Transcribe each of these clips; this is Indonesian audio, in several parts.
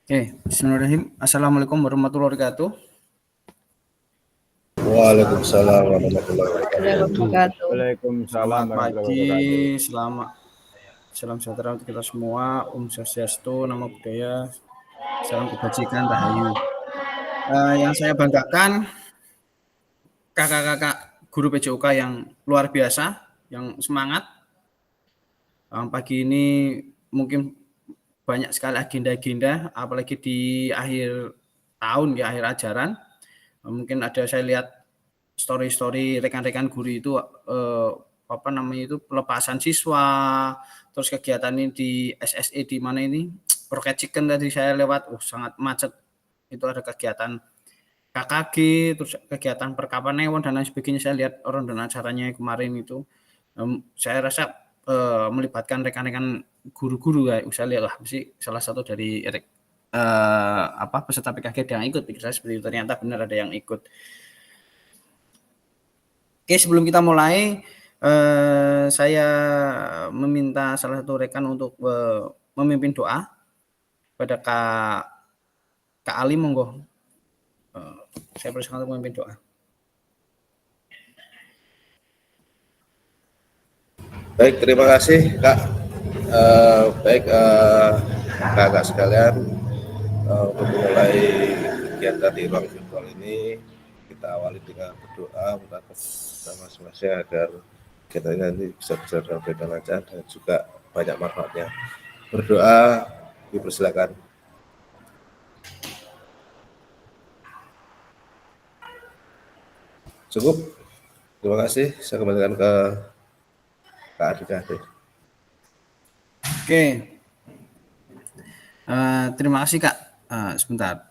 Oke, bismillahirrahmanirrahim. Assalamualaikum warahmatullahi wabarakatuh. Waalaikumsalam warahmatullahi wabarakatuh. Waalaikumsalam Selamat warahmatullahi pagi, wabarakatuh. salam sejahtera untuk kita semua. Swastiastu, Namo Buddhaya, salam kebajikan, rahayu. Yang saya banggakan kakak-kakak guru PJOK yang luar biasa, yang semangat. Pagi ini mungkin banyak sekali agenda-agenda, apalagi di akhir tahun ya, akhir ajaran. Mungkin ada saya lihat story-story rekan-rekan guru itu pelepasan siswa, terus kegiatan ini di SSE di mana ini Rocket Chicken tadi saya lewat, sangat macet. Itu ada kegiatan KKG, terus kegiatan perkapan Newon dan lain sebagainya. Saya lihat orang dan acaranya kemarin itu, saya rasa melibatkan rekan-rekan guru-guru ya. Saya lihat lah, mesti salah satu dari peserta PKG yang ikut. Pikir saya seperti itu, ternyata benar ada yang ikut. Oke, sebelum kita mulai, saya meminta salah satu rekan untuk memimpin doa pada Kak Ali, monggo. Saya persilakan untuk memimpin doa. Baik, terima kasih Kak. Kakak sekalian, untuk memulai kegiatan di ruang virtual ini, kita awali dengan berdoa untuk kita masing-masing agar kegiatan ini nanti bisa berjalan dengan lancar dan juga banyak manfaatnya. Berdoa, dipersilakan. Cukup, terima kasih. Saya kembalikan ke Kak Adika. Oke, terima kasih Kak. Sebentar.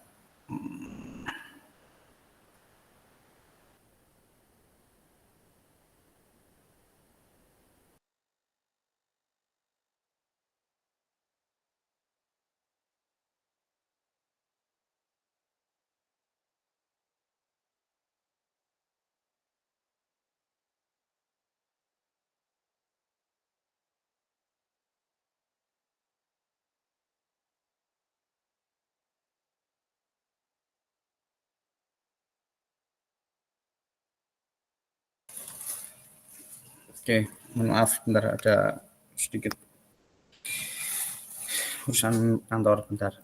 Oke, mohon maaf, bentar ada sedikit urusan kantor, bentar.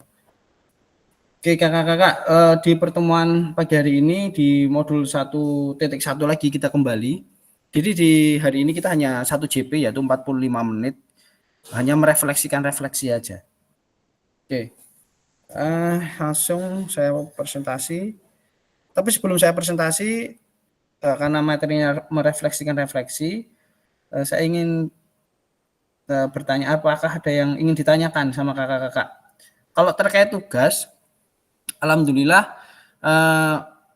Oke, kakak-kakak, di pertemuan pagi hari ini di modul 1.1 lagi kita kembali. Jadi di hari ini kita hanya 1 JP, yaitu 45 menit, hanya merefleksikan refleksi aja. Oke, langsung saya presentasi. Tapi sebelum saya presentasi, karena materinya merefleksikan refleksi, saya ingin bertanya, apakah ada yang ingin ditanyakan sama kakak-kakak. Kalau terkait tugas, alhamdulillah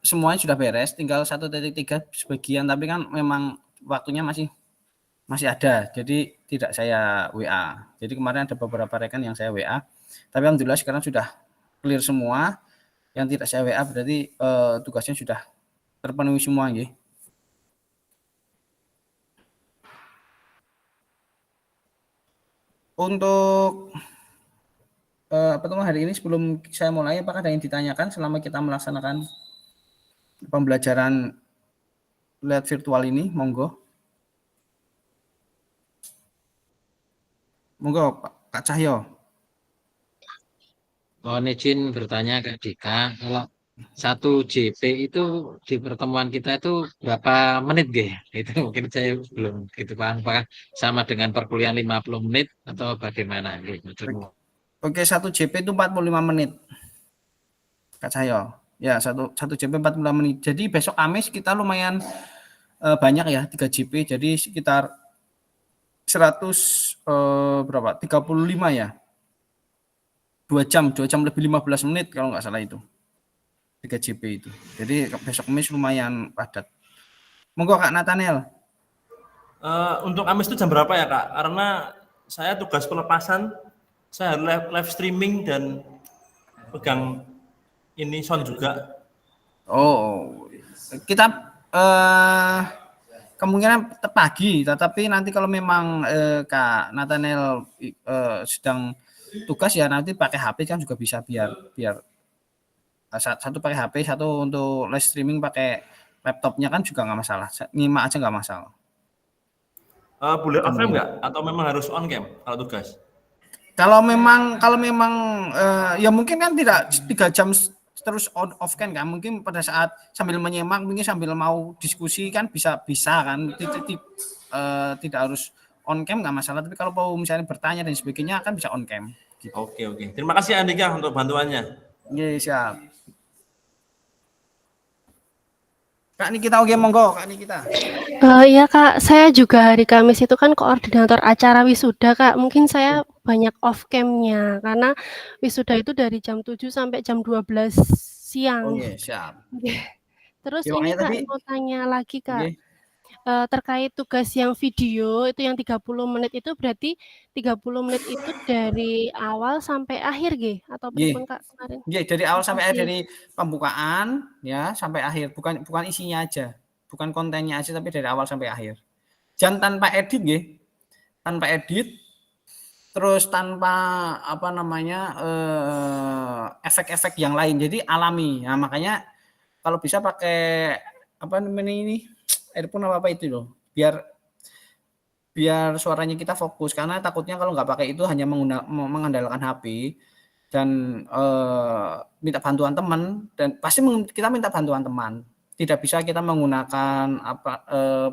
semuanya sudah beres, tinggal 1.3 sebagian, tapi kan memang waktunya masih ada, jadi tidak saya WA. Jadi kemarin ada beberapa rekan yang saya WA, tapi alhamdulillah sekarang sudah clear semua. Yang tidak saya WA berarti tugasnya sudah terpenuhi semua, nggih. Untuk pertemuan hari ini, sebelum saya mulai, apakah ada yang ditanyakan selama kita melaksanakan pembelajaran lewat virtual ini? Monggo. Monggo, Kak Cahyo. Mohon izin bertanya Kak Dika, kalau 1 JP itu di pertemuan kita itu berapa menit nggih? Itu mungkin saya belum gitu paham, apakah sama dengan perkuliahan 50 menit atau bagaimana? Oke, 1 JP itu 45 menit. Kak Cahyo. Ya, 1 JP 45 menit. Jadi besok Kamis kita lumayan banyak ya, 3 JP, jadi sekitar 100 berapa? 35 ya. 2 jam lebih 15 menit kalau nggak salah itu. 3 JP itu. Jadi besok Kamis lumayan padat. Monggo Kak Nathaniel. Untuk Kamis itu jam berapa ya Kak? Karena saya tugas pelepasan, saya harus live streaming dan pegang ini sound juga. Oh, kita kemungkinan pagi, tetapi nanti kalau memang Kak Nathaniel sedang tugas ya nanti pakai HP kan juga bisa, biar satu pakai HP, satu untuk live streaming pakai laptopnya kan juga nggak masalah, nyimak aja nggak masalah. Boleh off cam nggak? Atau memang harus on cam kalau tugas? Kalau memang ya mungkin kan tidak 3 jam terus on off kan, mungkin pada saat sambil menyimak, mungkin sambil mau diskusi kan bisa kan, tidak harus on cam nggak masalah, tapi kalau mau misalnya bertanya dan sebagainya kan bisa on cam. Gitu. Oke. Terima kasih Andika untuk bantuannya. Iya, siap. Kak Nikita, oke, monggo Kak Nikita. Iya Kak, saya juga hari Kamis itu kan koordinator acara wisuda Kak. Mungkin saya banyak off cam-nya karena wisuda itu dari jam 7 sampai jam 12 Oh siang. iya, siap. Terus Ya, ini makanya Kak tadi mau tanya lagi Kak. nggih. Terkait tugas yang video itu yang 30 menit itu berarti 30 menit itu dari awal sampai akhir nggih atau Nggih. pripun Kak kemarin? Nggih, dari awal sampai akhir, Makasih. dari pembukaan ya sampai akhir, bukan isinya aja, bukan kontennya aja, tapi dari awal sampai akhir. Jangan tanpa edit nggih. Tanpa edit, terus tanpa apa namanya efek-efek yang lain, jadi alami. Nah, makanya kalau bisa pakai apa namanya ini earphone apa itu loh, biar suaranya kita fokus, karena takutnya kalau nggak pakai itu hanya mengandalkan HP dan minta bantuan teman, dan pasti kita minta bantuan teman. Tidak bisa kita menggunakan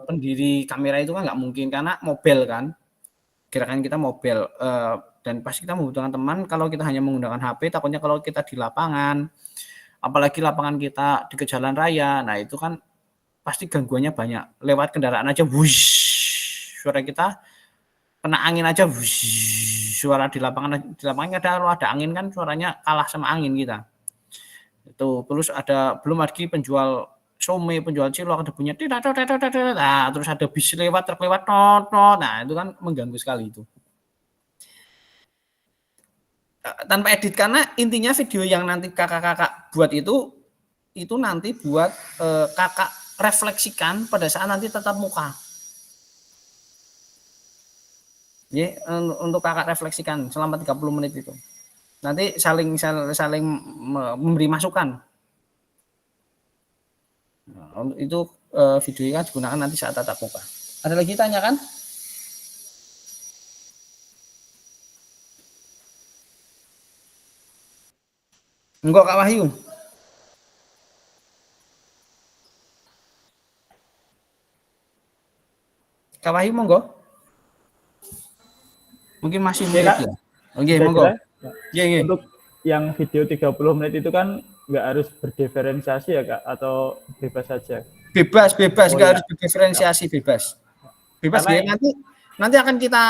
pendiri kamera itu kan nggak mungkin, karena mobile kan, gerakan kita mobile, dan pasti kita membutuhkan teman. Kalau kita hanya menggunakan HP, takutnya kalau kita di lapangan, apalagi lapangan kita di jalan raya, nah itu kan pasti gangguannya banyak. Lewat kendaraan aja, wush, suara kita kena angin aja, wush, suara di lapangan kalau ada angin kan suaranya kalah sama angin kita. Itu terus belum lagi penjual some, penjual cilok, ada bunyi nah, terus ada bis lewat, truk lewat, nah itu kan mengganggu sekali itu. Tanpa edit, karena intinya video yang nanti kakak-kakak buat itu nanti buat kakak refleksikan pada saat nanti tatap muka. Ya, untuk kakak refleksikan selama 30 menit itu. Nanti saling memberi masukan. Nah, untuk itu videonya digunakan nanti saat tatap muka. Ada lagi tanya kan? Enggak, Kak Wahyu. Kak Wahyu monggo. Mungkin masih murid ya. Oke, monggo. Iya. Untuk yang video 30 menit itu kan nggak harus berdiferensiasi ya Kak, atau bebas saja? Bebas, Oh, nggak ya. harus berdiferensiasi, bebas. Karena Ya, nanti akan kita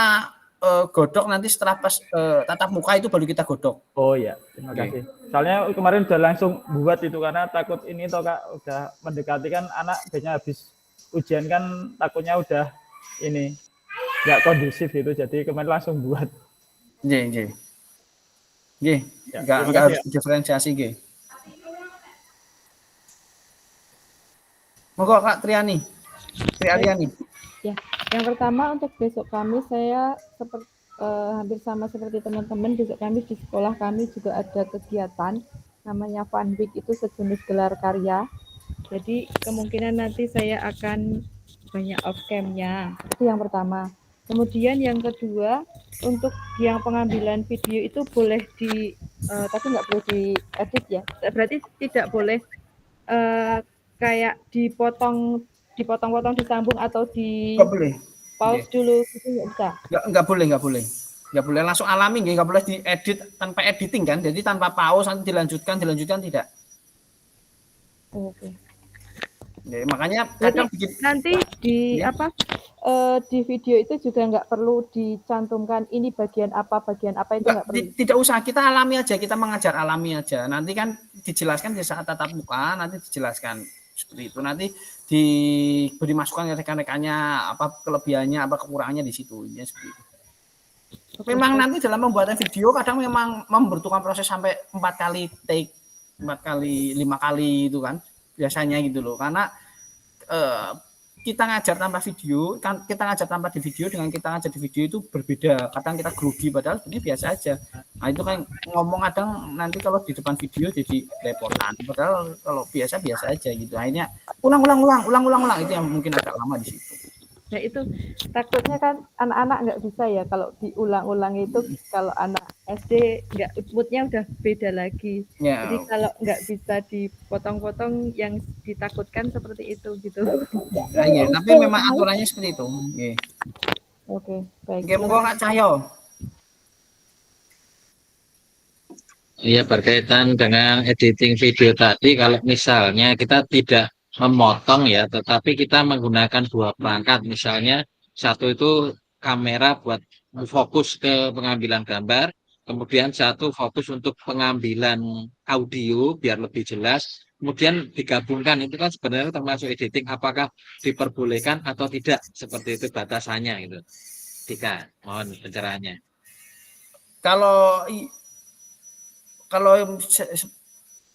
godok nanti setelah pas tatap muka itu baru kita godok. Oh ya, terima kasih. Soalnya kemarin udah langsung buat itu karena takut ini toh Kak, udah mendekati kan anak biasanya habis ujian kan, takutnya udah ini nggak kondusif gitu, jadi kemarin langsung buat. Nggih. Ya, Nggak harus diferensiasi nggih. Monggo Kak Triani. Ya, yang pertama untuk besok Kamis saya hampir sama seperti teman-teman, besok Kamis di sekolah kami juga ada kegiatan namanya Fun Week, itu sejenis gelar karya. Jadi kemungkinan nanti saya akan banyak off cam-nya. Itu yang pertama. Kemudian yang kedua, untuk yang pengambilan video itu boleh tapi nggak boleh diedit ya. Berarti tidak boleh kayak dipotong-potong, disambung atau di Nggak boleh. pause dulu gitu, nggak bisa. Nggak boleh. Nggak boleh langsung alami, nggak boleh diedit tanpa editing kan. Jadi tanpa pause nanti dilanjutkan tidak. Oke. Ya, makanya kadang bikin Nanti di di video itu juga nggak perlu dicantumkan ini bagian apa itu nggak perlu. Tidak usah, kita alami aja, kita mengajar alami aja. Nanti kan dijelaskan di saat tatap muka, nanti dijelaskan seperti itu. Nanti diberi masukan ke rekan-rekannya, apa kelebihannya, apa kekurangannya di situ. Ya, seperti itu. Memang nanti dalam pembuatan video kadang memang membutuhkan proses sampai 4 kali take, 4 kali, 5 kali itu kan biasanya gitu loh. Karena kita ngajar tanpa video, kan kita ngajar tanpa di video dengan kita ngajar di video itu berbeda. Kadang kita grogi padahal sebenarnya biasa aja. Nah itu kan ngomong kadang nanti kalau di depan video jadi repotan. Padahal kalau biasa aja gitu. Akhirnya ulang itu yang mungkin agak lama di situ. Nah itu takutnya kan anak-anak nggak bisa ya kalau diulang-ulang itu, kalau anak SD nggak, moodnya udah beda lagi. Ya. Jadi kalau nggak bisa dipotong-potong yang ditakutkan seperti itu gitu. Nah, iya, tapi memang aturannya seperti itu. Oke. Oke, baik. Oke, monggo Kak Cahyo. Iya, berkaitan dengan editing video tadi, kalau misalnya kita tidak memotong ya, tetapi kita menggunakan dua perangkat, misalnya satu itu kamera buat fokus ke pengambilan gambar, kemudian satu fokus untuk pengambilan audio biar lebih jelas, kemudian digabungkan, itu kan sebenarnya termasuk editing, apakah diperbolehkan atau tidak, seperti itu batasannya gitu. Dika, mohon pencerahannya. Kalau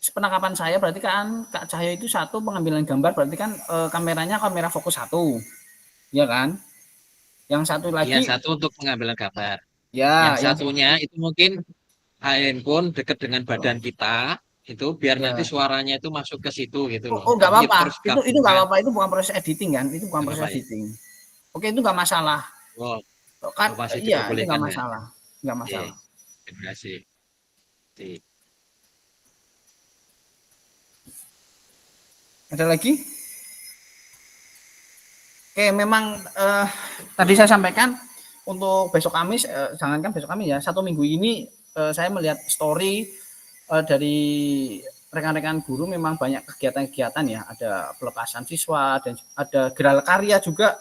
sepenangkapan saya berarti kan Kak Cahyo itu satu pengambilan gambar, berarti kan kameranya kamera fokus satu, ya kan? Yang satu lagi. Ya, satu untuk pengambilan gambar. Ya. Yang satunya itu mungkin handphone dekat dengan badan kita, itu biar nanti suaranya itu masuk ke situ gitu loh. Oh nggak apa-apa. Itu nggak apa-apa. Itu bukan proses editing kan? Itu bukan proses editing. Oke, itu nggak masalah. Oh, kan pasti iya, itu nggak diperbolehkan, masalah. Nggak masalah. Terima kasih. Ada lagi? Oke, memang tadi saya sampaikan untuk besok Kamis, jangankan besok Kamis ya, 1 minggu ini saya melihat story dari rekan-rekan guru memang banyak kegiatan-kegiatan ya, ada pelepasan siswa dan ada gelar karya juga.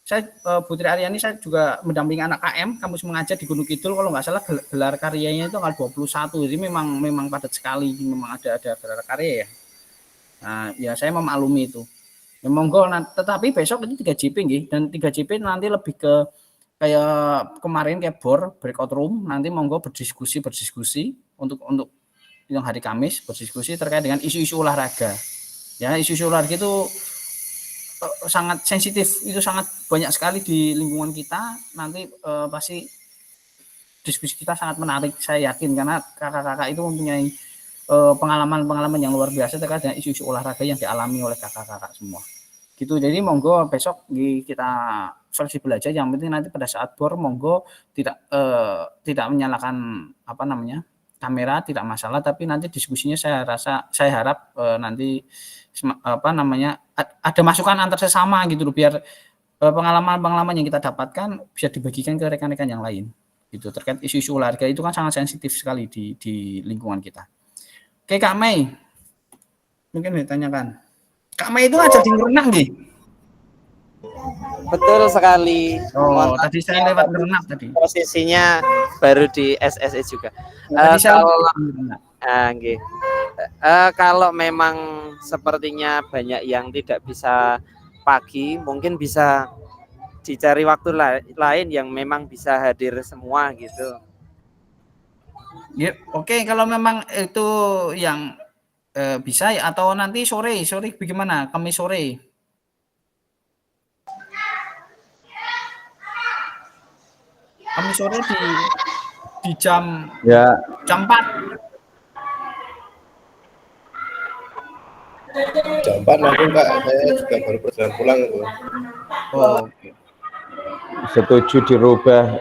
Saya Putri Aryani, saya juga mendampingi anak KM kampus mengajar di Gunung Kidul, kalau nggak salah gelar karyanya itu tanggal 21, jadi memang padat sekali, memang ada gelar karya ya. Nah, ya saya memaklumi itu. Ya, monggo, tetapi besok itu 3JP nggih, dan 3JP nanti lebih ke kayak kemarin kayak breakout room, nanti monggo berdiskusi untuk yang hari Kamis, berdiskusi terkait dengan isu-isu olahraga. Ya, isu-isu olahraga itu sangat sensitif, itu sangat banyak sekali di lingkungan kita. Nanti pasti diskusi kita sangat menarik, saya yakin, karena kakak-kakak itu mempunyai pengalaman-pengalaman yang luar biasa terkait dengan isu-isu olahraga yang dialami oleh kakak-kakak semua. Gitu. Jadi monggo besok kita fleksibel aja. Yang penting nanti pada saat monggo tidak menyalakan kamera, tidak masalah. Tapi nanti diskusinya saya harap nanti ada masukan antar sesama gitu loh, biar pengalaman-pengalaman yang kita dapatkan bisa dibagikan ke rekan-rekan yang lain. Gitu, terkait isu-isu olahraga itu kan sangat sensitif sekali di lingkungan kita. Oke, Kak Mei, mungkin ditanyakan. Kak Mei itu ngajar di renang nggih? Betul sekali. Oh, tadi saya lewat renang tadi. Posisinya baru di SSE juga. Kalau memang sepertinya banyak yang tidak bisa pagi, mungkin bisa dicari waktu lain yang memang bisa hadir semua gitu. Ya, oke, kalau memang itu yang bisa ya, atau nanti sore bagaimana? Kamis sore. Kamis sore di jam 4. Jam 4 nanti Pak, saya juga baru perjalanan pulang itu. Oh, oke. Setuju dirubah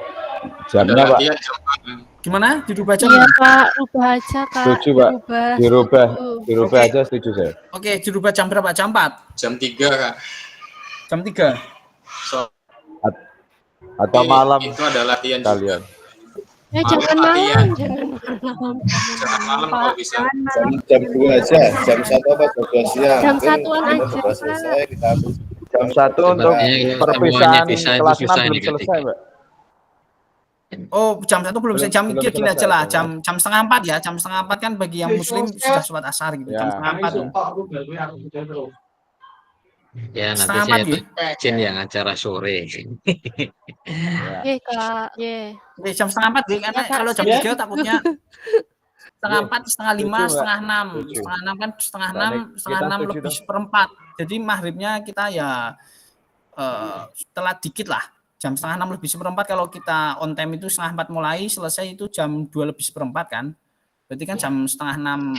jamnya, Pak. Gimana? Dirubah jam? Iya, Pak, rubah aja, Kak. Setuju, Pak. Dirubah aja, setuju saya. Oke, dirubah jam berapa? Jam 4? Jam 3, Kak. Jam 3? Atau malam. Itu ada latihan kalian. Ya, jangan malam. Jangan malam kalau bisa. Jam 2 aja, jam 1 apa jam 2 siang. Jam 1-an aja, Pak. Selesai, kita Jam 1 untuk perpisahan kelas 6 belum selesai, Pak. Oh, jam 1 belum selesai. Jam gini aja lah, jam setengah 4 ya. Jam setengah 4 kan bagi yang muslim sudah sholat asar gitu. Jam setengah 4. Ya, nanti saya izin yang acara sore. Oke, Kak. Oke, jam setengah 4 deh, karena kalau jam 3 takutnya setengah 4, setengah 5, setengah 6. Setengah 6 kan setengah 6 lebih seperempat. Jadi maghribnya kita ya telat dikit lah. Jam 5:30 lebih seperempat kalau kita on time itu 5:30 mulai, selesai itu jam 2 lebih seperempat kan. Berarti kan jam 5:30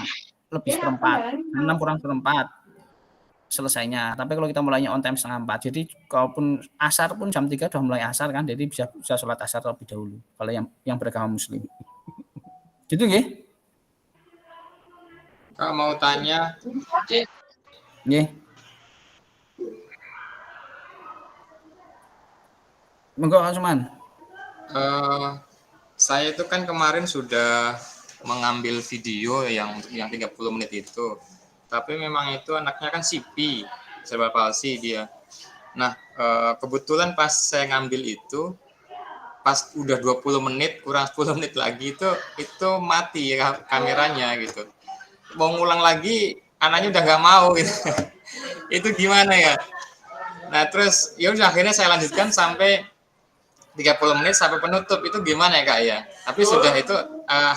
lebih seperempat, 6 kurang seperempat selesainya. Tapi kalau kita mulainya on time 3:30, jadi kalaupun asar pun jam 3 udah mulai asar kan, jadi bisa sholat asar lebih dahulu kalau yang beragama muslim. Gitu nggih? Kak mau tanya. Nggih. Monggo Kak Suman. Saya itu kan kemarin sudah mengambil video yang 30 menit itu. Tapi memang itu anaknya kan CP, cerebral palsy dia. Nah, kebetulan pas saya ngambil itu, pas udah 20 menit, kurang 10 menit lagi itu mati kameranya gitu. Mau ngulang lagi, anaknya udah nggak mau gitu. Itu gimana ya? Nah, terus ya udah akhirnya saya lanjutkan sampai 30 menit sampai penutup. Itu gimana ya Kak ya? Tapi sudah itu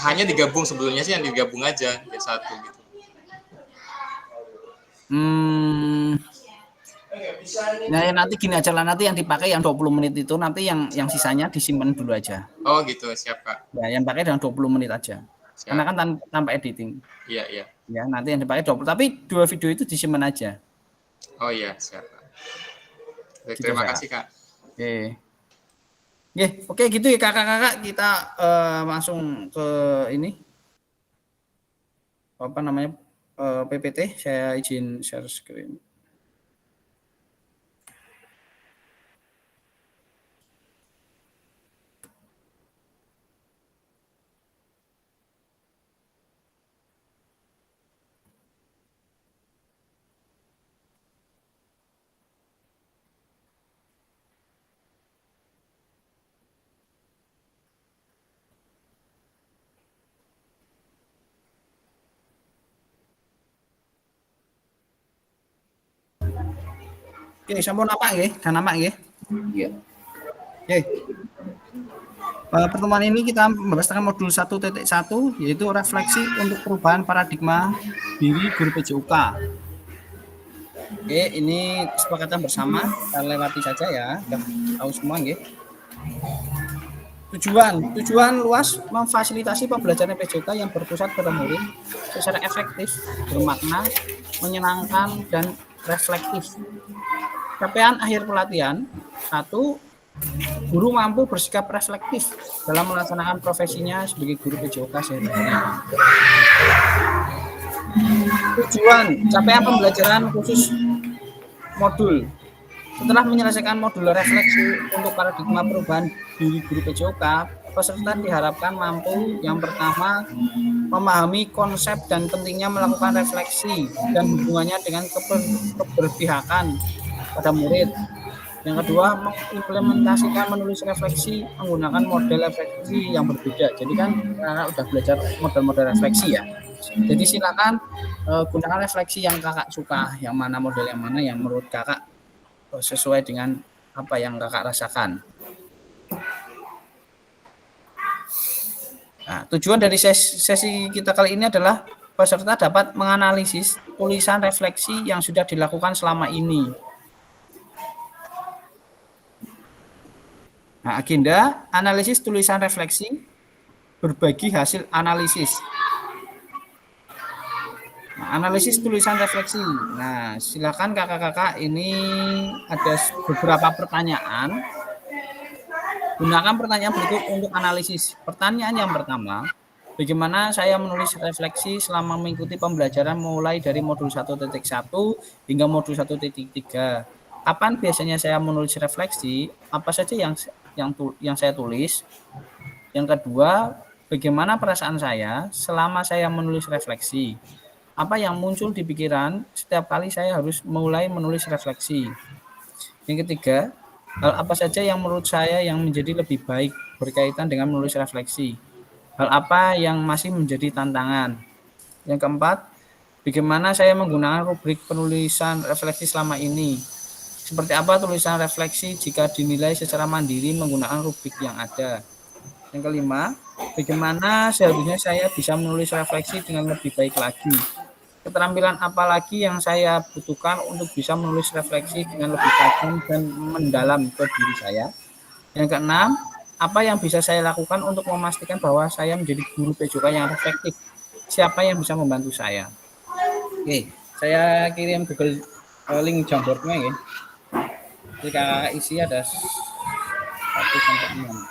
hanya digabung, sebelumnya sih yang digabung aja jadi satu gitu. Nah, nanti gini aja lah, nanti yang dipakai yang 20 menit itu nanti yang sisanya disimpan dulu aja. Oh gitu, siap Kak. Ya, yang pakai dengan 20 menit aja. Siap. Karena kan tanpa editing. Iya, iya. Ya, nanti yang dipakai 20, tapi 2 video itu disimpan aja. Oh iya, siap Kak. Baik, terima kasih Kak. Oke. Oke gitu ya kakak-kakak, kita langsung ke ini apa namanya PPT. Saya izin share screen. Oke, sampun nampak nggih? Dan nampak nggih? Iya. Oke. Pertemuan ini kita membahas tentang modul 1.1 yaitu refleksi untuk perubahan paradigma diri guru PJUK. Oke, ini kesepakatan bersama, kita lewati saja ya, udah tahu semua nggih. Tujuan luas memfasilitasi pembelajaran PJUK yang berpusat pada murid secara efektif, bermakna, menyenangkan, dan reflektif. Capaian akhir pelatihan, 1. Guru mampu bersikap reflektif dalam melaksanakan profesinya sebagai guru PJOK sehari-hari. Tujuan capaian pembelajaran khusus modul. Setelah menyelesaikan modul refleksi untuk paradigma perubahan diri guru PJOK, peserta diharapkan mampu yang pertama memahami konsep dan pentingnya melakukan refleksi dan hubungannya dengan keberpihakan pada murid. Yang kedua, mengimplementasikan menulis refleksi menggunakan model refleksi yang berbeda. Jadi kan kakak udah belajar model-model refleksi ya. Jadi silakan gunakan refleksi yang kakak suka, yang mana model yang mana yang menurut kakak sesuai dengan apa yang kakak rasakan. Nah, tujuan dari sesi kita kali ini adalah peserta dapat menganalisis tulisan refleksi yang sudah dilakukan selama ini. Nah, agenda analisis tulisan refleksi, berbagi hasil analisis. Nah, analisis tulisan refleksi. Nah, silakan kakak-kakak, ini ada beberapa pertanyaan. Gunakan pertanyaan berikut untuk analisis. Pertanyaan yang pertama, bagaimana saya menulis refleksi selama mengikuti pembelajaran mulai dari modul 1.1 hingga modul 1.3? Kapan biasanya saya menulis refleksi? Apa saja yang saya tulis? Yang kedua, bagaimana perasaan saya selama saya menulis refleksi? Apa yang muncul di pikiran setiap kali saya harus mulai menulis refleksi? Yang ketiga, hal apa saja yang menurut saya yang menjadi lebih baik berkaitan dengan menulis refleksi? Hal apa yang masih menjadi tantangan? Yang keempat, bagaimana saya menggunakan rubrik penulisan refleksi selama ini? Seperti apa tulisan refleksi jika dinilai secara mandiri menggunakan rubrik yang ada? Yang kelima, bagaimana seharusnya saya bisa menulis refleksi dengan lebih baik lagi? Keterampilan apa lagi yang saya butuhkan untuk bisa menulis refleksi dengan lebih tajam dan mendalam ke diri saya? Yang keenam, apa yang bisa saya lakukan untuk memastikan bahwa saya menjadi guru PJK yang efektif? Siapa yang bisa membantu saya? Oke, saya kirim Google link Jamboardnya ya. Jika isi ada 1 sampai 6.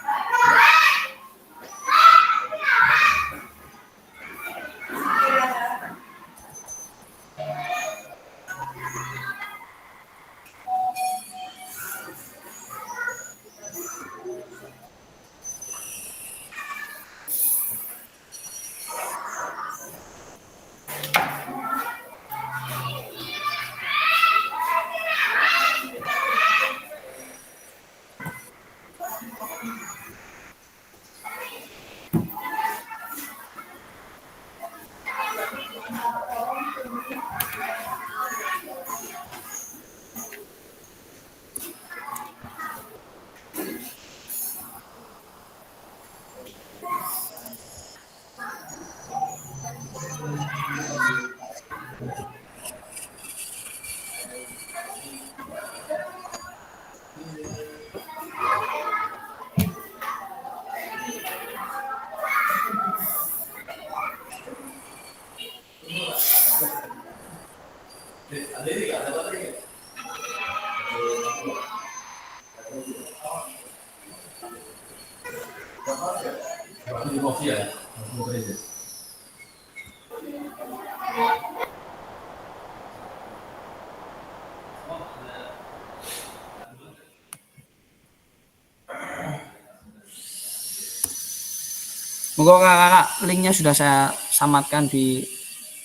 Moga kakak linknya sudah saya samatkan di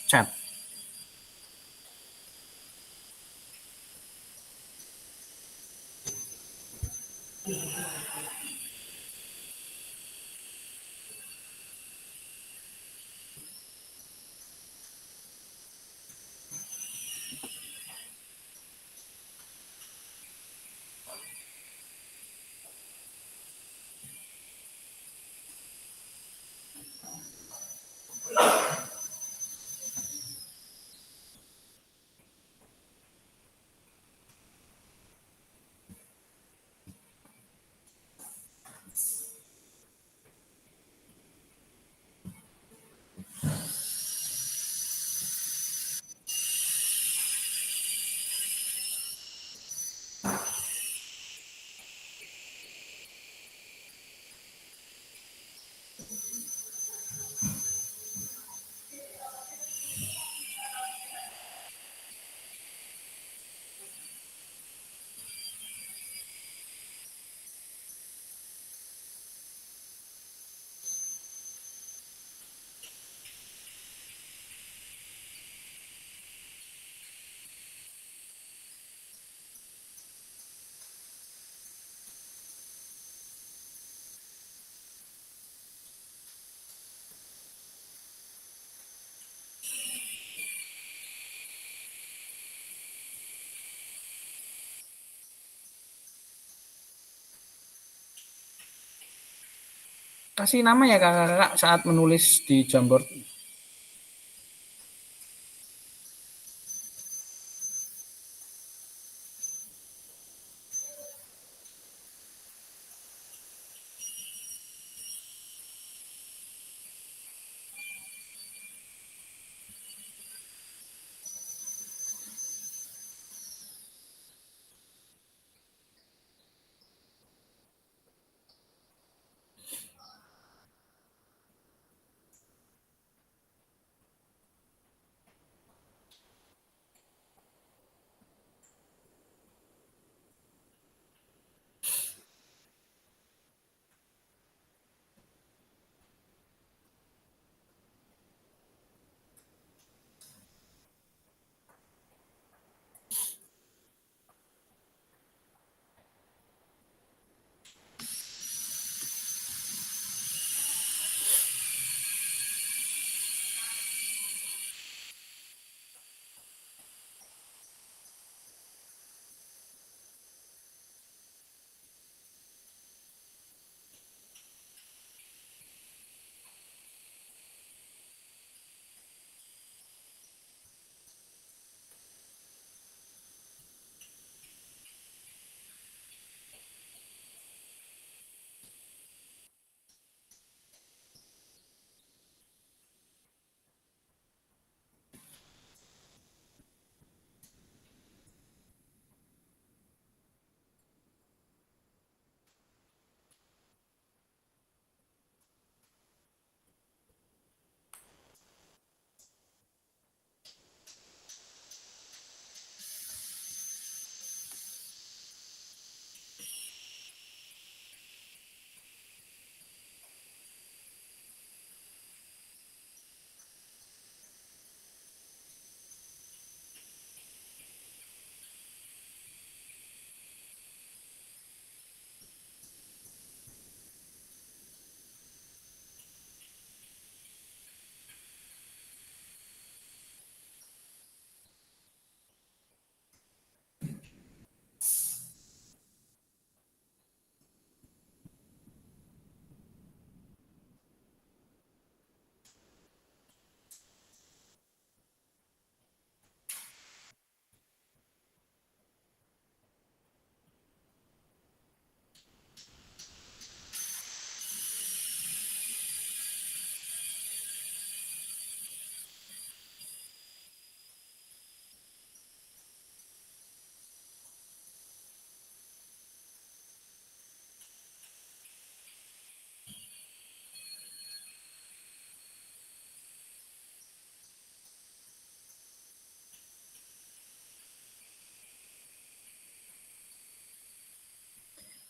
chat. Kasih nama ya kakak-kakak saat menulis di Jamboard.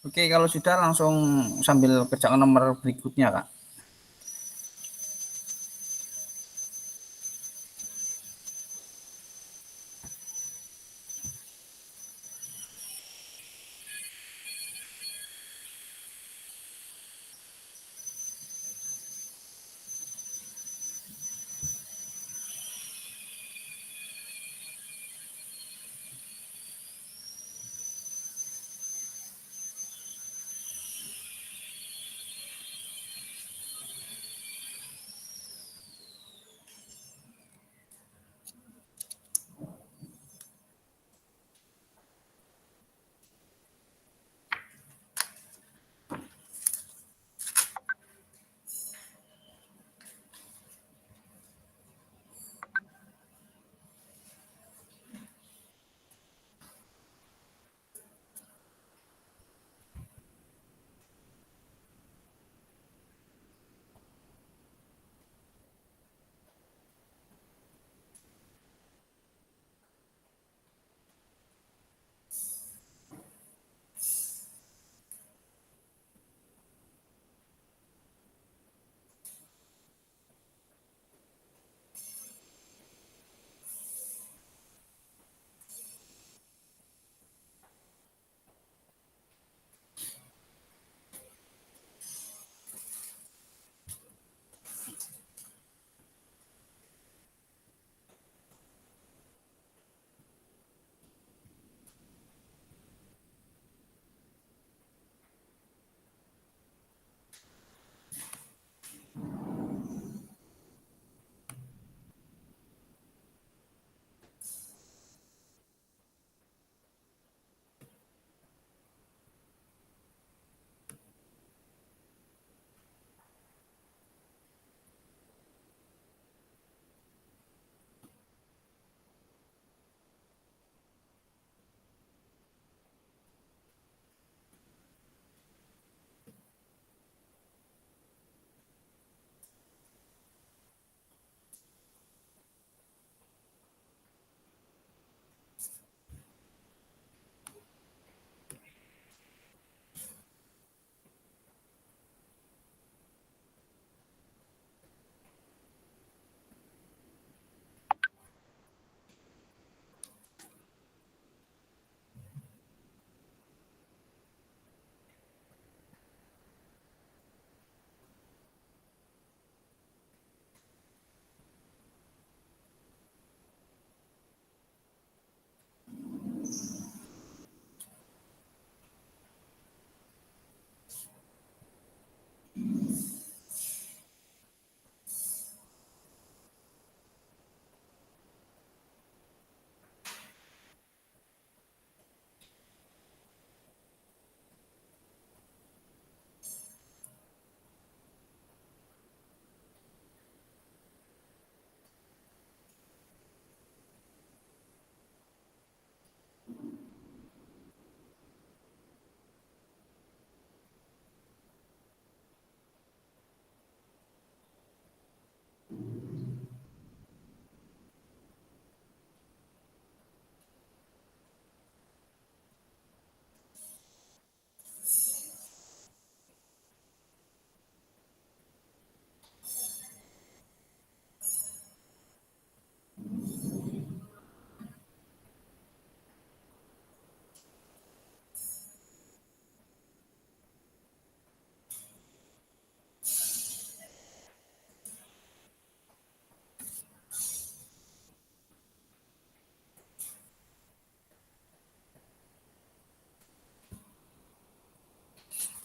Oke, kalau sudah langsung sambil kerjakan nomor berikutnya, Kak.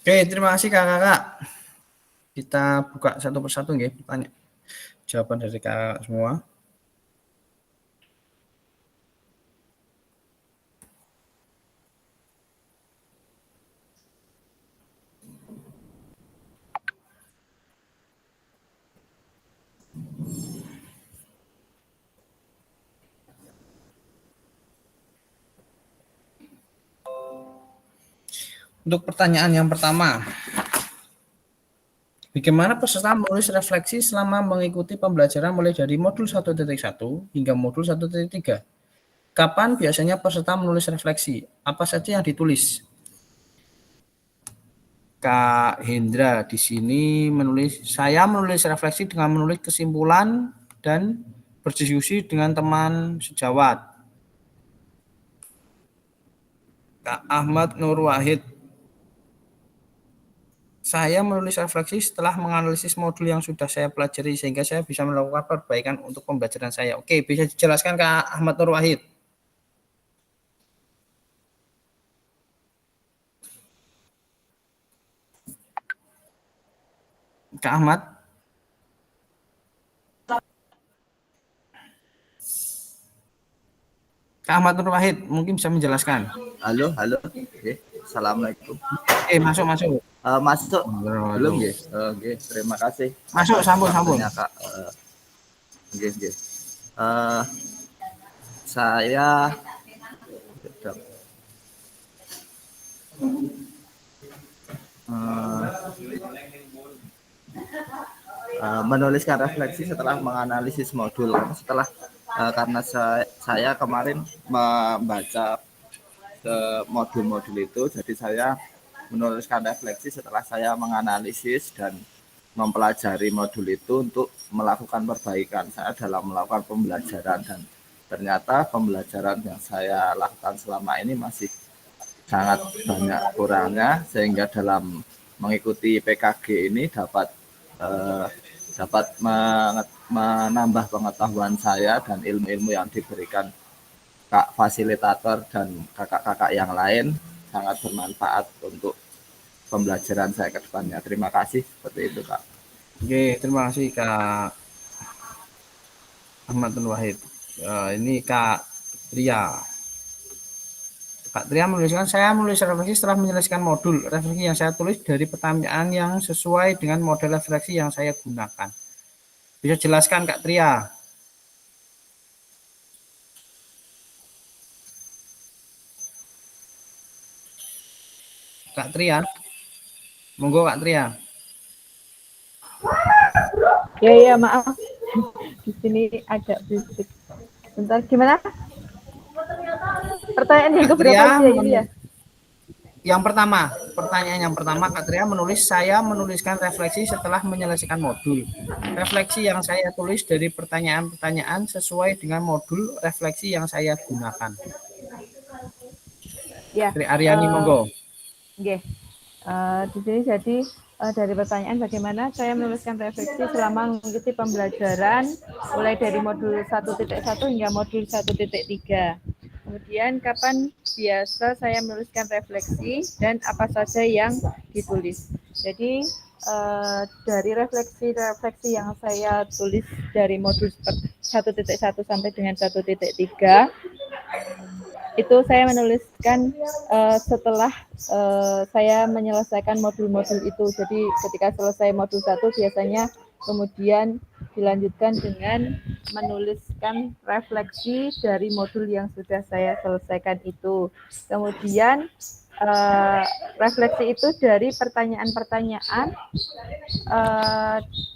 Oke, terima kasih kakak-kakak. Kita buka satu persatu nggih, tanya jawaban dari kakak semua. Untuk pertanyaan yang pertama, bagaimana peserta menulis refleksi selama mengikuti pembelajaran mulai dari modul 1.1 hingga modul 1.3? Kapan biasanya peserta menulis refleksi? Apa saja yang ditulis? Kak Hendra di sini saya menulis refleksi dengan menulis kesimpulan dan berdiskusi dengan teman sejawat. Kak Ahmad Nur Wahid, saya menulis refleksi setelah menganalisis modul yang sudah saya pelajari sehingga saya bisa melakukan perbaikan untuk pembelajaran saya. Oke, bisa dijelaskan Kak Ahmad Nur Wahid? Kak Ahmad? Kak Ahmad Nur Wahid mungkin bisa menjelaskan. Halo. Oke. Assalamualaikum. Masuk. Masuk. Belum ya? Oke, terima kasih. Masuk, sambung. Kak. Oke. Saya menuliskan refleksi setelah menganalisis modul. Karena saya kemarin membaca modul-modul itu, jadi saya menuliskan refleksi setelah saya menganalisis dan mempelajari modul itu untuk melakukan perbaikan saya dalam melakukan pembelajaran, dan ternyata pembelajaran yang saya lakukan selama ini masih sangat banyak kurangnya, sehingga dalam mengikuti PKG ini dapat menambah pengetahuan saya dan ilmu-ilmu yang diberikan Kak fasilitator dan kakak-kakak yang lain sangat bermanfaat untuk pembelajaran saya ke depannya. Terima kasih, seperti itu Kak. Oke, terima kasih Kak Ahmad Nur Wahid. Ini Kak Tria. Kak Tria menuliskan, saya menulis refleksi setelah menyelesaikan modul. Refleksi yang saya tulis dari pertanyaan yang sesuai dengan model refleksi yang saya gunakan. Bisa jelaskan Kak Tria? Kak Tria? Monggo Kak Tria. Ya, maaf. Di sini agak berisik. Bentar, gimana? Pertanyaan yang keberapa sih ini ya? Yang pertanyaan yang pertama Kak Tria menulis, saya menuliskan refleksi setelah menyelesaikan modul. Refleksi yang saya tulis dari pertanyaan-pertanyaan sesuai dengan modul refleksi yang saya gunakan. Ya. Aryani monggo. Oke. Di sini jadi dari pertanyaan bagaimana saya menuliskan refleksi selama mengikuti pembelajaran mulai dari modul 1.1 hingga modul 1.3. Kemudian kapan biasa saya menuliskan refleksi dan apa saja yang ditulis. Jadi dari refleksi yang saya tulis dari modul 1.1 sampai dengan 1.3 itu saya menuliskan setelah saya menyelesaikan modul-modul itu. Jadi ketika selesai modul 1 biasanya kemudian dilanjutkan dengan menuliskan refleksi dari modul yang sudah saya selesaikan itu. Kemudian refleksi itu dari pertanyaan-pertanyaan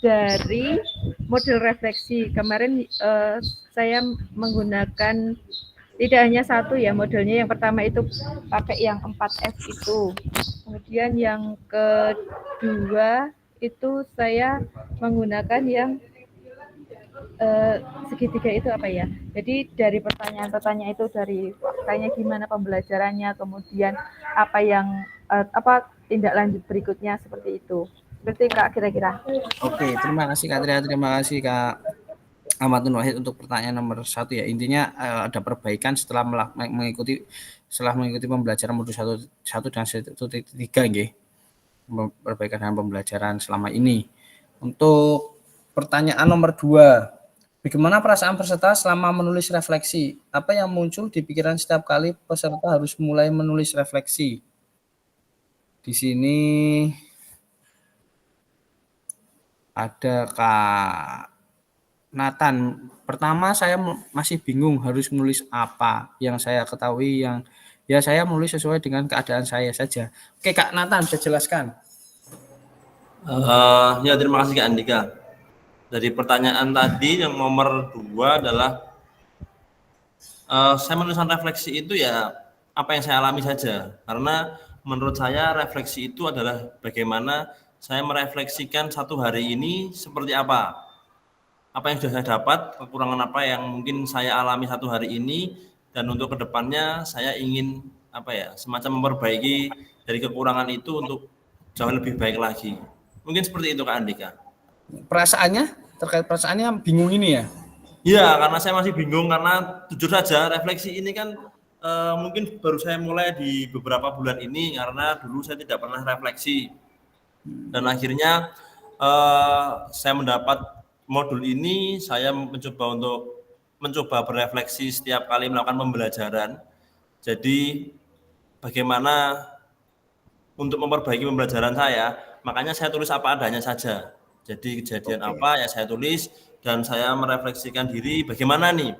dari modul refleksi. Kemarin saya menggunakan tidak hanya satu ya modelnya. Yang pertama itu pakai yang 4F itu. Kemudian yang kedua itu saya menggunakan yang segitiga itu apa ya. Jadi dari pertanyaan-pertanyaan itu dari faktanya gimana pembelajarannya, kemudian apa yang tindak lanjut berikutnya seperti itu. Seperti Kak kira-kira. Oke, terima kasih Kak Tria, terima kasih Kak Ahmad Nur Wahid untuk pertanyaan nomor 1 ya. Intinya ada perbaikan setelah mengikuti pembelajaran modul 1 dan 1.3 nggih. Perbaikan dalam pembelajaran selama ini. Untuk pertanyaan nomor 2, bagaimana perasaan peserta selama menulis refleksi? Apa yang muncul di pikiran setiap kali peserta harus mulai menulis refleksi? Di sini ada Kak Nathan. Pertama saya masih bingung harus menulis apa. Yang saya ketahui saya menulis sesuai dengan keadaan saya saja. Oke Kak Nathan, bisa jelaskan? Ya, terima kasih Kak Andika. Dari pertanyaan tadi yang nomor 2 adalah saya menuliskan refleksi itu ya apa yang saya alami saja. Karena menurut saya refleksi itu adalah bagaimana saya merefleksikan satu hari ini seperti apa yang sudah saya dapat, kekurangan apa yang mungkin saya alami satu hari ini, dan untuk kedepannya saya ingin semacam memperbaiki dari kekurangan itu untuk jauh lebih baik lagi. Mungkin seperti itu Kak Andika. Terkait perasaannya bingung ini ya? Iya, karena saya masih bingung karena jujur saja refleksi ini kan mungkin baru saya mulai di beberapa bulan ini karena dulu saya tidak pernah refleksi. Dan akhirnya saya mendapat modul ini, saya mencoba berefleksi setiap kali melakukan pembelajaran. Jadi bagaimana untuk memperbaiki pembelajaran saya, makanya saya tulis apa adanya saja. Jadi kejadian apa ya saya tulis, dan saya merefleksikan diri bagaimana nih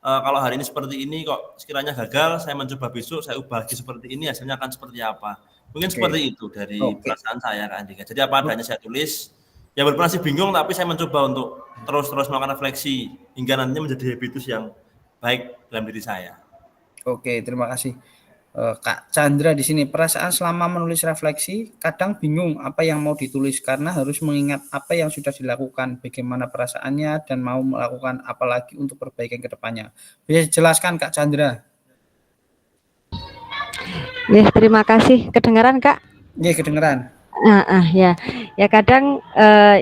kalau hari ini seperti ini kok sekiranya gagal, saya mencoba besok saya ubah lagi seperti ini, hasilnya akan seperti apa. Mungkin seperti itu dari perasaan saya Kak Andika. Jadi apa adanya saya tulis. Ya walaupun masih bingung, tapi saya mencoba untuk terus melakukan refleksi hingga nantinya menjadi habitus yang baik dalam diri saya. Oke, terima kasih. Kak Chandra di sini, perasaan selama menulis refleksi, kadang bingung apa yang mau ditulis karena harus mengingat apa yang sudah dilakukan, bagaimana perasaannya, dan mau melakukan apa lagi untuk perbaikan ke depannya. Bisa dijelaskan Kak Chandra? Ya, terima kasih. Kedengaran Kak? Iya, kedengaran. Ya kadang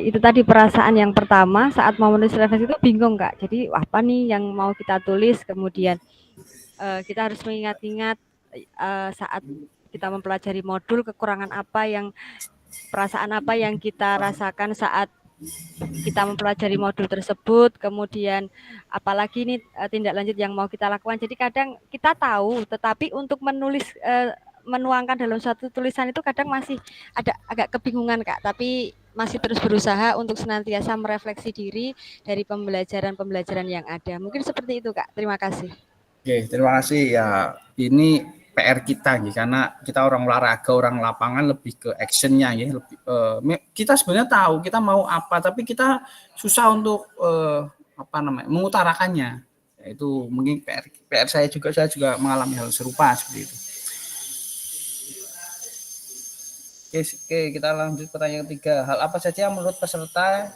itu tadi perasaan yang pertama saat mau menulis refleksi itu bingung Kak. Jadi apa nih yang mau kita tulis, kemudian kita harus mengingat-ingat saat kita mempelajari modul kekurangan apa yang perasaan apa yang kita rasakan saat kita mempelajari modul tersebut, kemudian apalagi ini tindak lanjut yang mau kita lakukan. Jadi kadang kita tahu, tetapi untuk menulis menuangkan dalam suatu tulisan itu kadang masih ada agak kebingungan Kak, tapi masih terus berusaha untuk senantiasa merefleksi diri dari pembelajaran yang ada. Mungkin seperti itu Kak. Terima kasih. Oke, terima kasih ya. Ini PR kita gitu, karena kita orang olahraga, orang lapangan lebih ke actionnya ya. Kita sebenarnya tahu kita mau apa, tapi kita susah untuk mengutarakannya. Itu mungkin PR saya juga mengalami hal serupa seperti itu. Oke, kita lanjut pertanyaan ketiga. Hal apa saja yang menurut peserta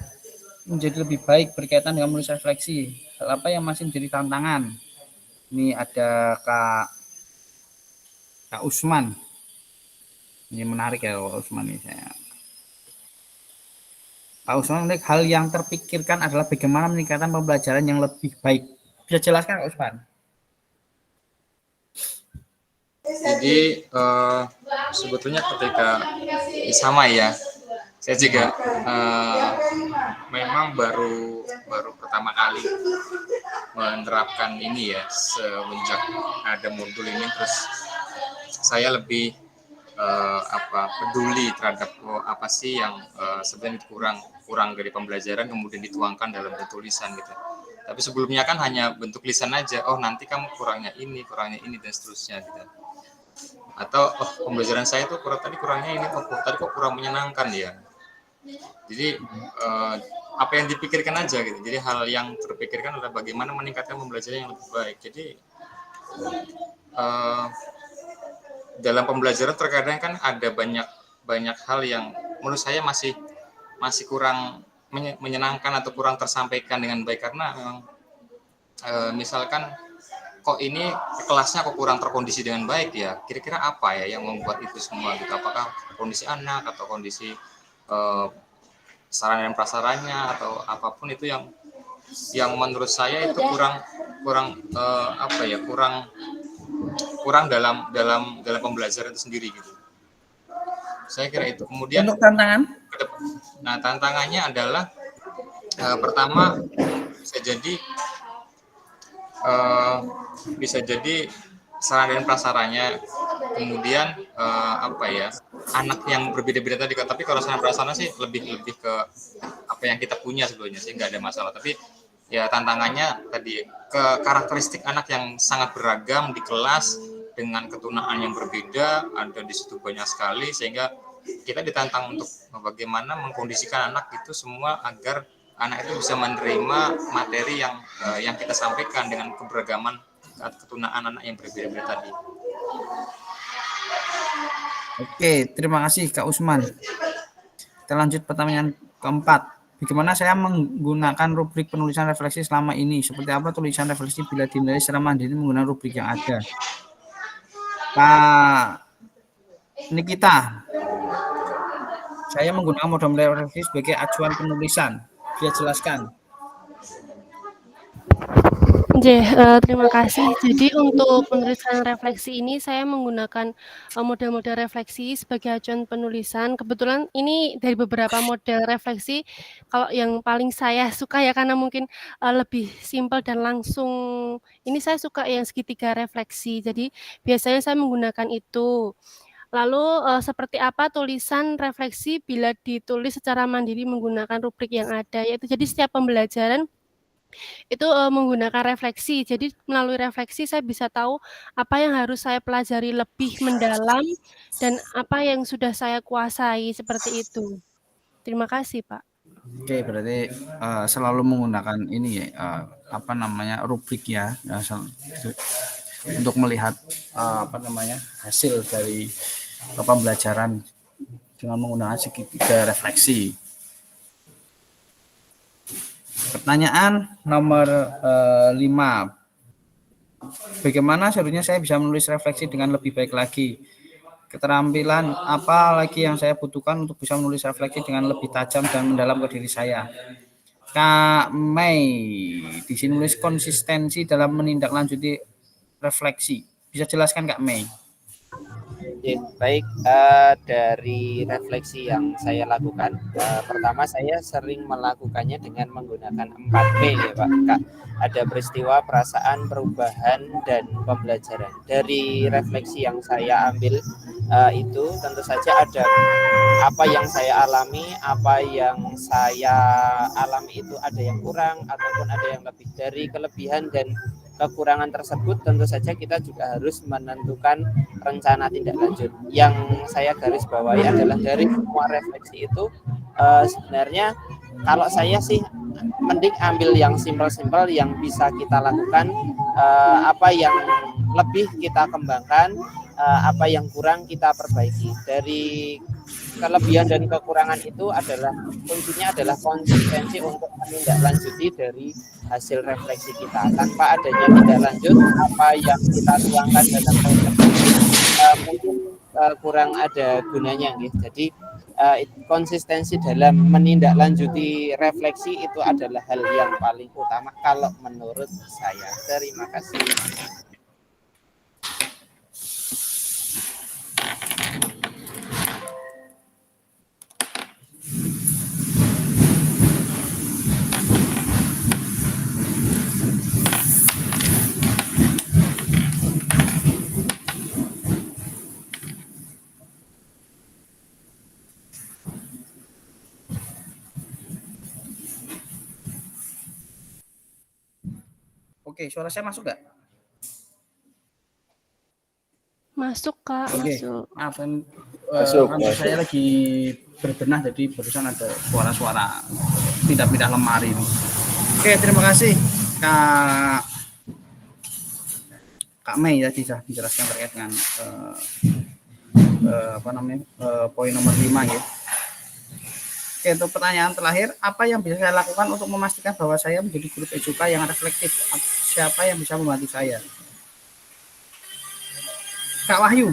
menjadi lebih baik berkaitan dengan menulis refleksi? Hal apa yang masih menjadi tantangan? Ini ada Kak Usman. Ini menarik ya Kak Usman ini saya. Kak Usman, hal yang terpikirkan adalah bagaimana meningkatkan pembelajaran yang lebih baik. Bisa jelaskan Kak Usman? Jadi sebetulnya ketika sama ya, saya juga memang baru pertama kali menerapkan ini ya, semenjak ada modul ini, terus saya lebih peduli terhadap apa sih yang sebenarnya kurang dari pembelajaran kemudian dituangkan dalam bentuk tulisan gitu. Tapi sebelumnya kan hanya bentuk lisan aja, nanti kamu kurangnya ini dan seterusnya gitu. Atau pembelajaran saya tuh kurangnya ini, tadi kok kurang menyenangkan ya. Jadi apa yang dipikirkan aja gitu. Jadi hal yang terpikirkan adalah bagaimana meningkatkan pembelajaran yang lebih baik. Jadi dalam pembelajaran terkadang kan ada banyak hal yang menurut saya masih kurang menyenangkan atau kurang tersampaikan dengan baik, karena memang misalkan kok ini kelasnya kok kurang terkondisi dengan baik ya, kira-kira apa ya yang membuat itu semua gitu, apakah kondisi anak atau kondisi sarana dan prasarannya atau apapun itu yang menurut saya itu kurang dalam pembelajaran itu sendiri gitu. Saya kira itu. Kemudian untuk tantangan? Nah, tantangannya adalah pertama bisa jadi sarana dan prasaranya, kemudian anak yang berbeda-beda tadi. Tapi kalau sarana prasarana sih lebih ke apa yang kita punya sebelumnya sih nggak ada masalah. Tapi ya tantangannya tadi ke karakteristik anak yang sangat beragam di kelas dengan ketunaan yang berbeda, ada di situ banyak sekali, sehingga kita ditantang untuk bagaimana mengkondisikan anak itu semua agar anak itu bisa menerima materi yang kita sampaikan dengan keberagaman ketunaan anak yang berbeda-beda tadi. Oke, terima kasih Kak Usman. Kita lanjut pertanyaan keempat. Bagaimana saya menggunakan rubrik penulisan refleksi selama ini? Seperti apa tulisan refleksi bila dinilai secara mandiri menggunakan rubrik yang ada? Pak Nikita, saya menggunakan model refleksi sebagai acuan penulisan. Dia jelaskan. Terima kasih. Jadi untuk penulisan refleksi ini saya menggunakan model-model refleksi sebagai acuan penulisan. Kebetulan ini dari beberapa model refleksi, kalau yang paling saya suka ya karena mungkin lebih simpel dan langsung. Ini saya suka yang segitiga refleksi. Jadi biasanya saya menggunakan itu. Lalu seperti apa tulisan refleksi bila ditulis secara mandiri menggunakan rubrik yang ada, yaitu jadi setiap pembelajaran itu menggunakan refleksi. Jadi melalui refleksi saya bisa tahu apa yang harus saya pelajari lebih mendalam dan apa yang sudah saya kuasai, seperti itu. Terima kasih, Pak. Oke, berarti selalu menggunakan ini ya, apa namanya, rubrik ya, untuk melihat hasil dari pembelajaran dengan menggunakan segitiga refleksi. Pertanyaan nomor 5. Bagaimana seharusnya saya bisa menulis refleksi dengan lebih baik lagi? Keterampilan apa lagi yang saya butuhkan untuk bisa menulis refleksi dengan lebih tajam dan mendalam ke diri saya? Kak Mei, di sini nulis konsistensi dalam menindaklanjuti refleksi. Bisa jelaskan Kak Mei? Oke, baik, dari refleksi yang saya lakukan, pertama saya sering melakukannya dengan menggunakan 4P ya Pak Kak. Ada peristiwa, perasaan, perubahan, dan pembelajaran. Dari refleksi yang saya ambil itu tentu saja ada apa yang saya alami, apa yang saya alami itu ada yang kurang ataupun ada yang lebih. Dari kelebihan dan kekurangan tersebut tentu saja kita juga harus menentukan rencana tindak lanjut. Yang saya garis bawahi adalah dari semua refleksi itu sebenarnya kalau saya sih mending ambil yang simpel-simpel yang bisa kita lakukan, apa yang lebih kita kembangkan, apa yang kurang kita perbaiki. Dari kelebihan dan kekurangan itu adalah kuncinya adalah konsistensi untuk menindaklanjuti dari hasil refleksi kita. Tanpa adanya tindak lanjut, apa yang kita tuangkan dalam refleksi mungkin kurang ada gunanya gitu. Jadi konsistensi dalam menindaklanjuti refleksi itu adalah hal yang paling utama kalau menurut saya. Terima kasih. Oke, suara saya masuk nggak? Masuk, Kak. Oke, Masuk. maaf, saya lagi berbenah, jadi barusan ada suara-suara pindah-pindah lemari. Oke, terima kasih Kak Mei tadi sudah menjelaskan terkait dengan poin nomor 5 ya. Oke, untuk pertanyaan terakhir, apa yang bisa saya lakukan untuk memastikan bahwa saya menjadi guru PJK yang reflektif? Siapa yang bisa membantu saya? Kak Wahyu.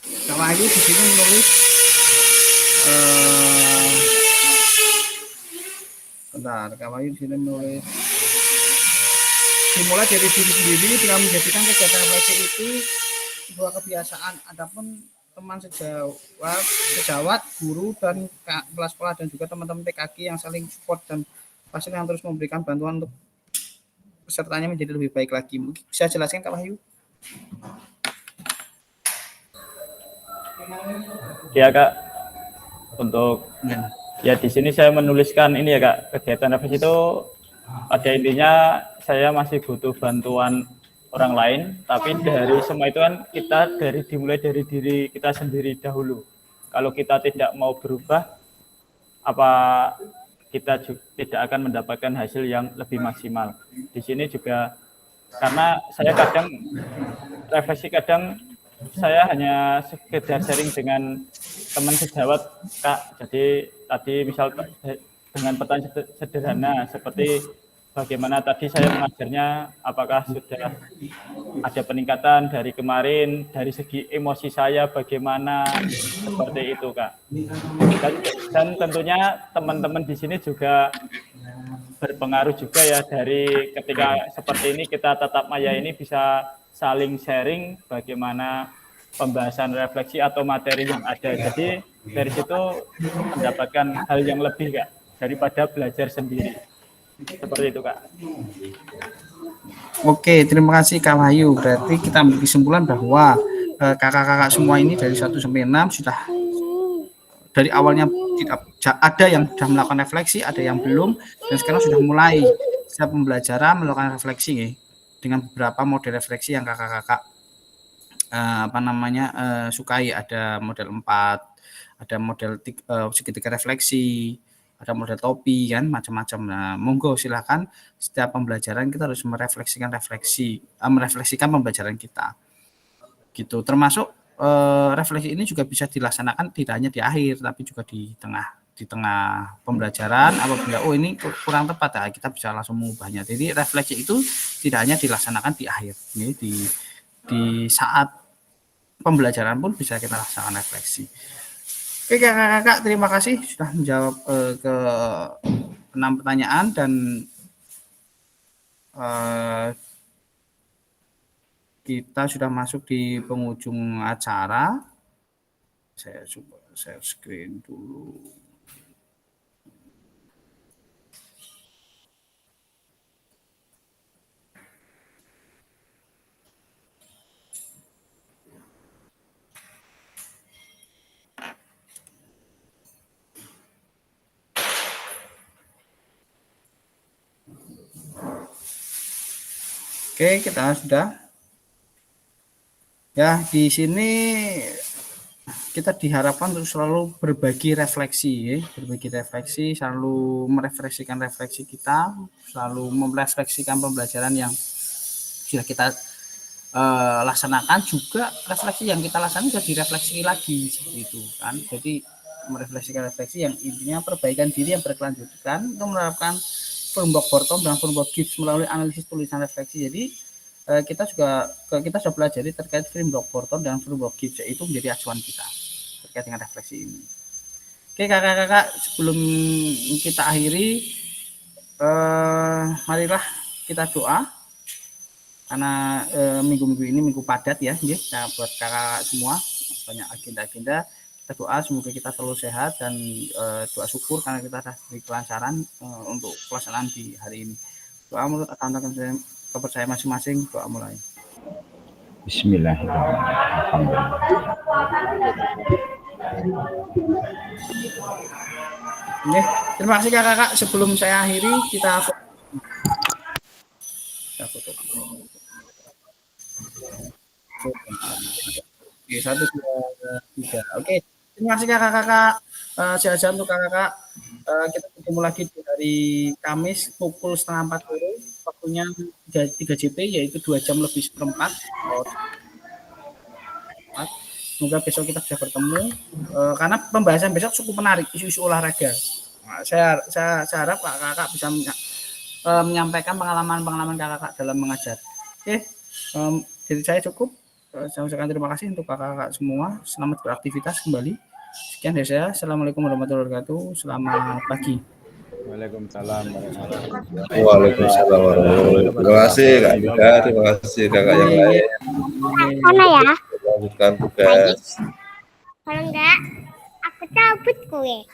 Kak Wahyu di sini menulis Kak Wahyu di sini menulis dimulai dari diri sendiri dengan menjadikan kegiatan refleksi itu sebuah kebiasaan. Adapun teman sejawat, guru dan kepala sekolah dan juga teman-teman PKG yang saling support dan pasti yang terus memberikan bantuan untuk pesertanya menjadi lebih baik lagi. Mungkin bisa jelaskan Kak Wahyu? Ya Kak, untuk ya di sini saya menuliskan ini ya Kak, kegiatan refleksi itu pada intinya saya masih butuh bantuan orang lain, tapi dari semua itu kan kita dimulai dari diri kita sendiri dahulu. Kalau kita tidak mau berubah, apa kita tidak akan mendapatkan hasil yang lebih maksimal. Di sini juga karena saya kadang refleksi saya hanya sekedar sharing dengan teman sejawat Kak. Jadi tadi misal dengan pertanyaan sederhana seperti bagaimana tadi saya mengajarnya, apakah sudah ada peningkatan dari kemarin, dari segi emosi saya bagaimana, seperti itu Kak. Dan tentunya teman-teman di sini juga berpengaruh juga ya, dari ketika seperti ini kita tatap maya ini bisa saling sharing bagaimana pembahasan refleksi atau materi yang ada. Jadi dari situ mendapatkan hal yang lebih Kak daripada belajar sendiri. Seperti itu Kak. Oke, terima kasih Kak Wahyu. Berarti kita ambil kesimpulan bahwa kakak-kakak semua ini dari 1 sampai 6 sudah dari awalnya tidak ada yang sudah melakukan refleksi, ada yang belum, dan sekarang sudah mulai setiap pembelajaran melakukan refleksi ya, dengan beberapa model refleksi yang kakak-kakak sukai. Ada model 4, ada model segitiga refleksi, ada model topi kan, macam-macam. Nah, monggo silakan setiap pembelajaran kita harus merefleksikan pembelajaran kita. Gitu. Termasuk refleksi ini juga bisa dilaksanakan tidak hanya di akhir tapi juga di tengah pembelajaran. Apabila ini kurang tepat ya, kita bisa langsung mengubahnya. Jadi refleksi itu tidak hanya dilaksanakan di akhir. Ini di saat pembelajaran pun bisa kita laksanakan refleksi. Oke kakak-kakak, terima kasih sudah menjawab ke 6 pertanyaan dan kita sudah masuk di penghujung acara. Saya coba share screen dulu. Oke, kita sudah. Ya, di sini kita diharapkan untuk selalu berbagi refleksi, selalu merefleksikan refleksi kita, selalu merefleksikan pembelajaran yang sudah kita laksanakan, juga refleksi yang kita laksanakan sudah direfleksi lagi seperti itu kan. Jadi merefleksikan refleksi yang intinya perbaikan diri yang berkelanjutan untuk menerapkan framework Bortom dan framework Gibbs melalui analisis tulisan refleksi. Jadi kita sudah pelajari terkait framework Bortom dan framework Gibbs, yaitu menjadi acuan kita terkait dengan refleksi ini. Oke kakak-kakak, sebelum kita akhiri, marilah kita doa karena minggu-minggu ini minggu padat ya, buat kakak semua banyak agenda-agenda. Kita doa semoga kita selalu sehat dan doa syukur karena kita sudah diberi kelancaran untuk pelaksanaan di hari ini. Doa menurut akan kepercayaan masing-masing, doa mulai. Bismillahirrahmanirrahim. Terima kasih kakak-kakak. Sebelum saya akhiri, kita foto. Oke, 1, 2, 3. Oke, terima kasih kakak-kakak. Sehat-sehat untuk kakak-kakak. Kita ketemu lagi di hari Kamis pukul 3:30 sore. Waktunya 3 JP, yaitu 2 jam lebih seperempat. Semoga besok kita bisa bertemu karena pembahasan besok cukup menarik, isu-isu olahraga. Nah, saya harap kakak-kakak bisa menyampaikan pengalaman kakak-kakak dalam mengajar. Oke, dari saya cukup. Saya ucapkan terima kasih untuk kakak-kakak semua. Selamat beraktivitas kembali. Sekian dari saya. Assalamualaikum warahmatullahi wabarakatuh. Selamat pagi. Waalaikumsalam warahmatullahi wabarakatuh. Waalaikumsalam warahmatullahi wabarakatuh. Terima kasih Kak Dika, terima kasih kakak yang lain. Mana ya? Lanjutkan tugas. Kalau enggak, aku cabut kue.